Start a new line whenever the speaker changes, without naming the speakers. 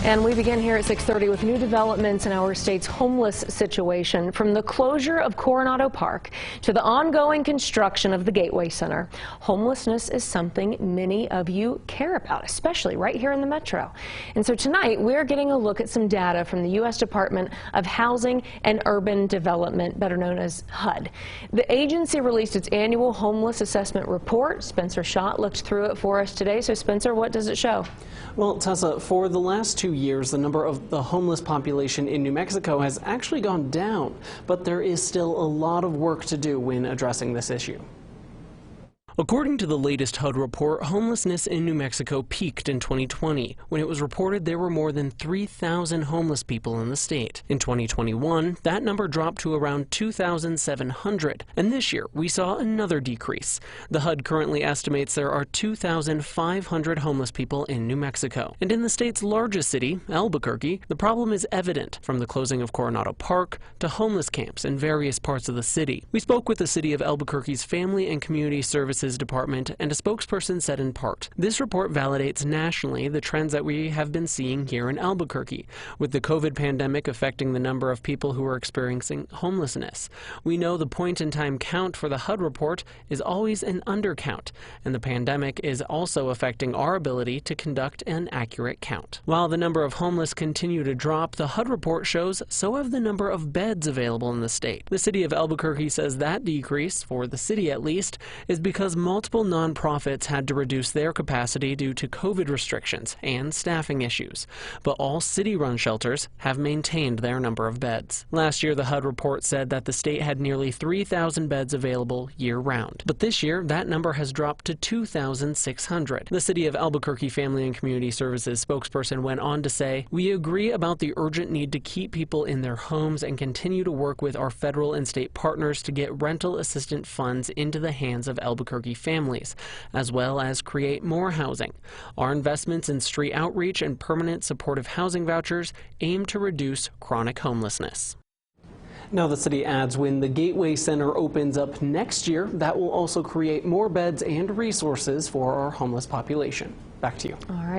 And we begin here at 6:30 with new developments in our state's homeless situation. From the closure of Coronado Park to the ongoing construction of the Gateway Center, homelessness is something many of you care about, especially right here in the metro. And so tonight we're getting a look at some data from the U.S. Department of Housing and Urban Development, better known as HUD. The agency released its annual homeless assessment report. Spencer Schott looked through it for us today. So Spencer, what does it show?
Well, Tessa, for the last 2 years, the number of the homeless population in New Mexico has actually gone down, but there is still a lot of work to do when addressing this issue. According to the latest HUD report, homelessness in New Mexico peaked in 2020, when it was reported there were more than 3,000 homeless people in the state. In 2021, that number dropped to around 2,700, and this year we saw another decrease. The HUD currently estimates there are 2,500 homeless people in New Mexico. And in the state's largest city, Albuquerque, the problem is evident, from the closing of Coronado Park to homeless camps in various parts of the city. We spoke with the city of Albuquerque's Family and Community Services Department, and a spokesperson said in part, "This report validates nationally the trends that we have been seeing here in Albuquerque, with the COVID pandemic affecting the number of people who are experiencing homelessness. We know the point-in-time count for the HUD report is always an undercount, and the pandemic is also affecting our ability to conduct an accurate count." While the number of homeless continue to drop, the HUD report shows so have the number of beds available in the state. The city of Albuquerque says that decrease, for the city at least, is because multiple nonprofits had to reduce their capacity due to COVID restrictions and staffing issues. But all city-run shelters have maintained their number of beds. Last year, the HUD report said that the state had nearly 3,000 beds available year-round. But this year, that number has dropped to 2,600. The City of Albuquerque Family and Community Services spokesperson went on to say, "We agree about the urgent need to keep people in their homes and continue to work with our federal and state partners to get rental assistance funds into the hands of Albuquerque families, as well as create more housing. Our investments in street outreach and permanent supportive housing vouchers aim to reduce chronic homelessness." Now the city adds when the Gateway Center opens up next year, that will also create more beds and resources for our homeless population. Back to you.
All right.